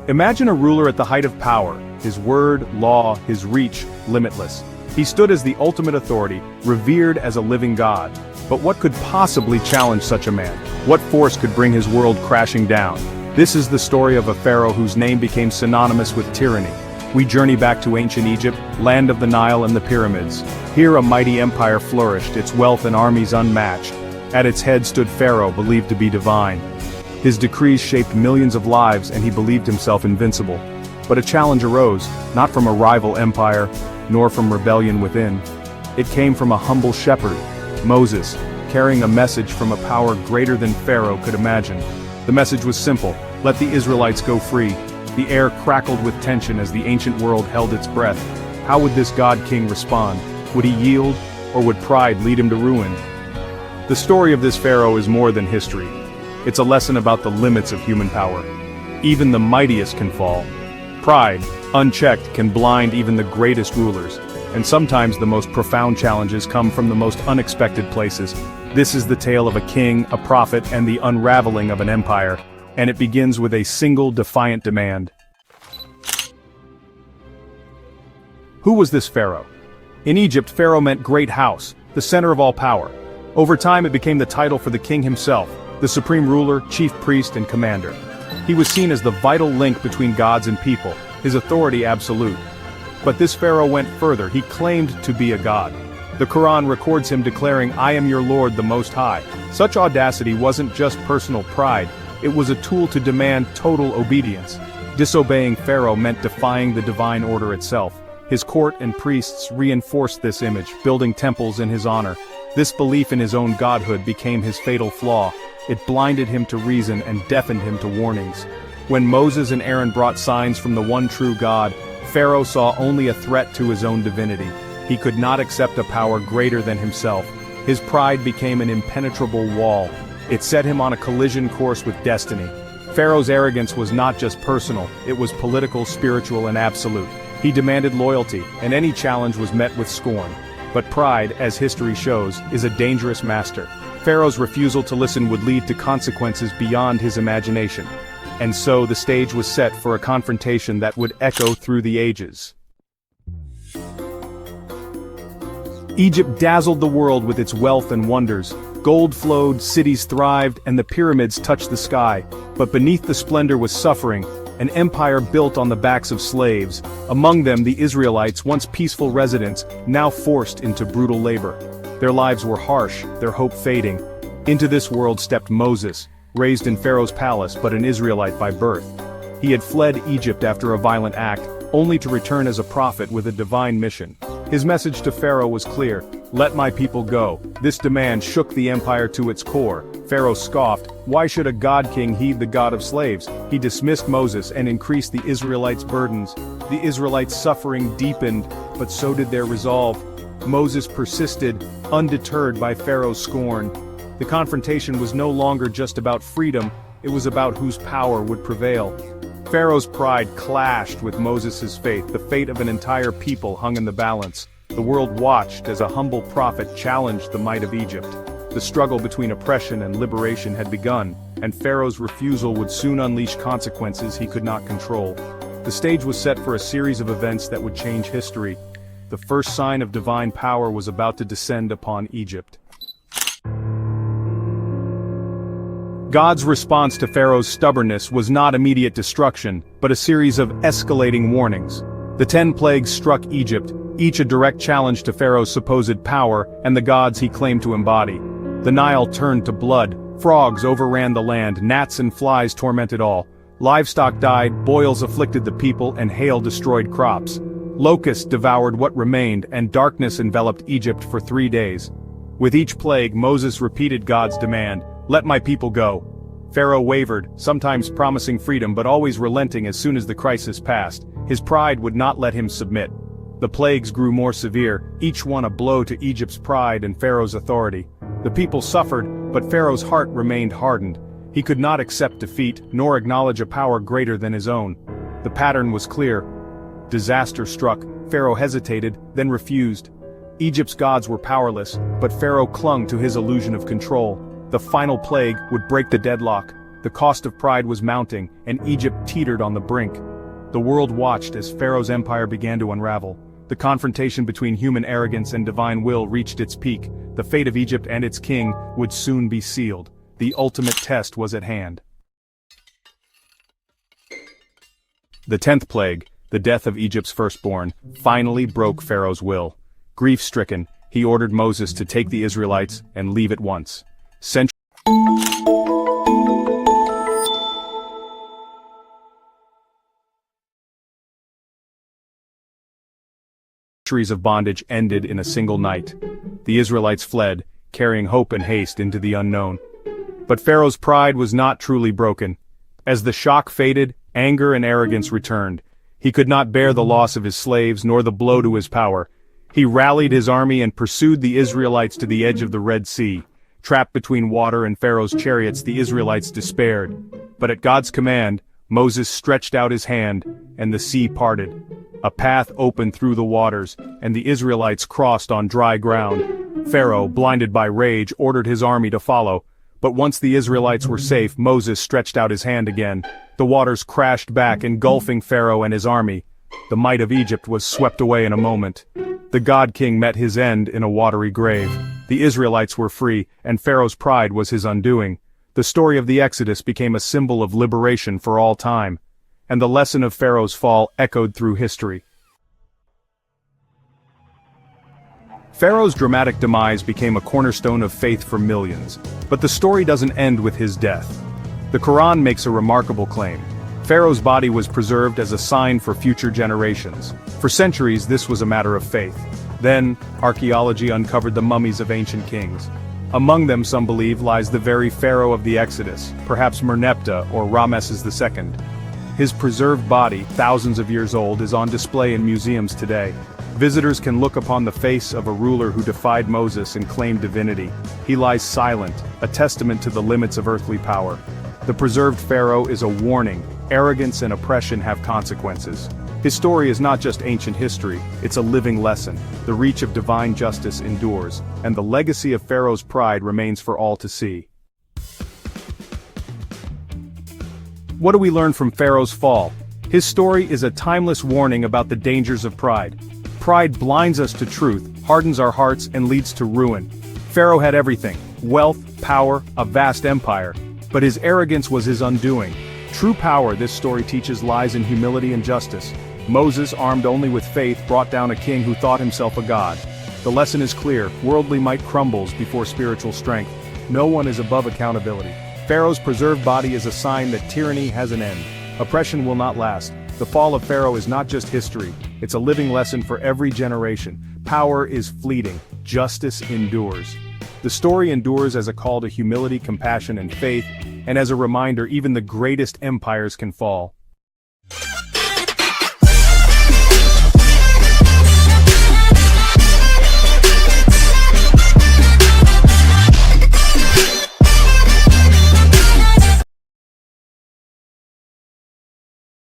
Imagine a ruler at the height of power, his word, law, his reach, limitless. He stood as the ultimate authority, revered as a living god. But what could possibly challenge such a man? What force could bring his world crashing down? This is the story of a pharaoh whose name became synonymous with tyranny. We journey back to ancient Egypt, land of the Nile and the pyramids. Here a mighty empire flourished, its wealth and armies unmatched. At its head stood Pharaoh, believed to be divine. His decrees shaped millions of lives and he believed himself invincible. But a challenge arose, not from a rival empire, nor from rebellion within. It came from a humble shepherd, Moses, carrying a message from a power greater than Pharaoh could imagine. The message was simple: let the Israelites go free. The air crackled with tension as the ancient world held its breath. How would this god-king respond? Would he yield, or would pride lead him to ruin? The story of this pharaoh is more than history. It's a lesson about the limits of human power. Even the mightiest can fall. Pride, unchecked, can blind even the greatest rulers. And sometimes the most profound challenges come from the most unexpected places. This is the tale of a king, a prophet, and the unraveling of an empire. And it begins with a single defiant demand. Who was this pharaoh? In Egypt, pharaoh meant great house, the center of all power. Over time it became the title for the king himself, the supreme ruler, chief priest, and commander. He was seen as the vital link between gods and people, his authority absolute. But this pharaoh went further. He claimed to be a god. The Quran records him declaring, "I am your Lord, the Most High." Such audacity wasn't just personal pride, it was a tool to demand total obedience. Disobeying Pharaoh meant defying the divine order itself. His court and priests reinforced this image, building temples in his honor. This belief in his own godhood became his fatal flaw. It blinded him to reason and deafened him to warnings. When Moses and Aaron brought signs from the one true God, Pharaoh saw only a threat to his own divinity. He could not accept a power greater than himself. His pride became an impenetrable wall. It set him on a collision course with destiny. Pharaoh's arrogance was not just personal, it was political, spiritual, and absolute. He demanded loyalty, and any challenge was met with scorn. But pride, as history shows, is a dangerous master. Pharaoh's refusal to listen would lead to consequences beyond his imagination. And so the stage was set for a confrontation that would echo through the ages. Egypt dazzled the world with its wealth and wonders. Gold flowed, cities thrived, and the pyramids touched the sky. But beneath the splendor was suffering, an empire built on the backs of slaves. Among them the Israelites, once peaceful residents, now forced into brutal labor. Their lives were harsh, their hope fading. Into this world stepped Moses, raised in Pharaoh's palace but an Israelite by birth. He had fled Egypt after a violent act, only to return as a prophet with a divine mission. His message to Pharaoh was clear: let my people go. This demand shook the empire to its core. Pharaoh scoffed, why should a god-king heed the god of slaves? He dismissed Moses and increased the Israelites' burdens. The Israelites' suffering deepened, but so did their resolve. Moses persisted, undeterred by Pharaoh's scorn. The confrontation was no longer just about freedom, it was about whose power would prevail. Pharaoh's pride clashed with Moses' faith. The fate of an entire people hung in the balance. The world watched as a humble prophet challenged the might of Egypt. The struggle between oppression and liberation had begun, and Pharaoh's refusal would soon unleash consequences he could not control. The stage was set for a series of events that would change history. The first sign of divine power was about to descend upon Egypt. God's response to Pharaoh's stubbornness was not immediate destruction, but a series of escalating warnings. The 10 plagues struck Egypt, each a direct challenge to Pharaoh's supposed power and the gods he claimed to embody. The Nile turned to blood, frogs overran the land, gnats and flies tormented all. Livestock died, boils afflicted the people, and hail destroyed crops. Locusts devoured what remained, and darkness enveloped Egypt for 3 days. With each plague, Moses repeated God's demand: let my people go. Pharaoh wavered, sometimes promising freedom but always relenting as soon as the crisis passed. His pride would not let him submit. The plagues grew more severe, each one a blow to Egypt's pride and Pharaoh's authority. The people suffered, but Pharaoh's heart remained hardened. He could not accept defeat, nor acknowledge a power greater than his own. The pattern was clear. Disaster struck, Pharaoh hesitated, then refused. Egypt's gods were powerless, but Pharaoh clung to his illusion of control. The final plague would break the deadlock. The cost of pride was mounting, and Egypt teetered on the brink. The world watched as Pharaoh's empire began to unravel. The confrontation between human arrogance and divine will reached its peak. The fate of Egypt and its king would soon be sealed. The ultimate test was at hand. The 10th plague, the death of Egypt's firstborn, finally broke Pharaoh's will. Grief-stricken, he ordered Moses to take the Israelites and leave at once. Centuries of bondage ended in a single night. The Israelites fled, carrying hope and haste into the unknown. But Pharaoh's pride was not truly broken. As the shock faded, anger and arrogance returned. He could not bear the loss of his slaves nor the blow to his power. He rallied his army and pursued the Israelites to the edge of the Red Sea. Trapped between water and Pharaoh's chariots, the Israelites despaired. But at God's command, Moses stretched out his hand, and the sea parted. A path opened through the waters, and the Israelites crossed on dry ground. Pharaoh, blinded by rage, ordered his army to follow. But once the Israelites were safe, Moses stretched out his hand again. The waters crashed back, engulfing Pharaoh and his army. The might of Egypt was swept away in a moment. The God-king met his end in a watery grave. The Israelites were free, and Pharaoh's pride was his undoing. The story of the Exodus became a symbol of liberation for all time. And the lesson of Pharaoh's fall echoed through history. Pharaoh's dramatic demise became a cornerstone of faith for millions. But the story doesn't end with his death. The Quran makes a remarkable claim. Pharaoh's body was preserved as a sign for future generations. For centuries, this was a matter of faith. Then, archaeology uncovered the mummies of ancient kings. Among them, some believe, lies the very Pharaoh of the Exodus, perhaps Merneptah or Ramesses II. His preserved body, thousands of years old, is on display in museums today. Visitors can look upon the face of a ruler who defied Moses and claimed divinity. He lies silent, a testament to the limits of earthly power. The preserved Pharaoh is a warning. Arrogance and oppression have consequences. His story is not just ancient history, it's a living lesson. The reach of divine justice endures, and the legacy of Pharaoh's pride remains for all to see. What do we learn from Pharaoh's fall? His story is a timeless warning about the dangers of pride. Pride blinds us to truth, hardens our hearts, and leads to ruin. Pharaoh had everything: wealth, power, a vast empire. But his arrogance was his undoing. True power, this story teaches, lies in humility and justice. Moses, armed only with faith, brought down a king who thought himself a god. The lesson is clear: worldly might crumbles before spiritual strength. No one is above accountability. Pharaoh's preserved body is a sign that tyranny has an end. Oppression will not last. The fall of Pharaoh is not just history, it's a living lesson for every generation. Power is fleeting, justice endures. The story endures as a call to humility, compassion, and faith, and as a reminder even the greatest empires can fall.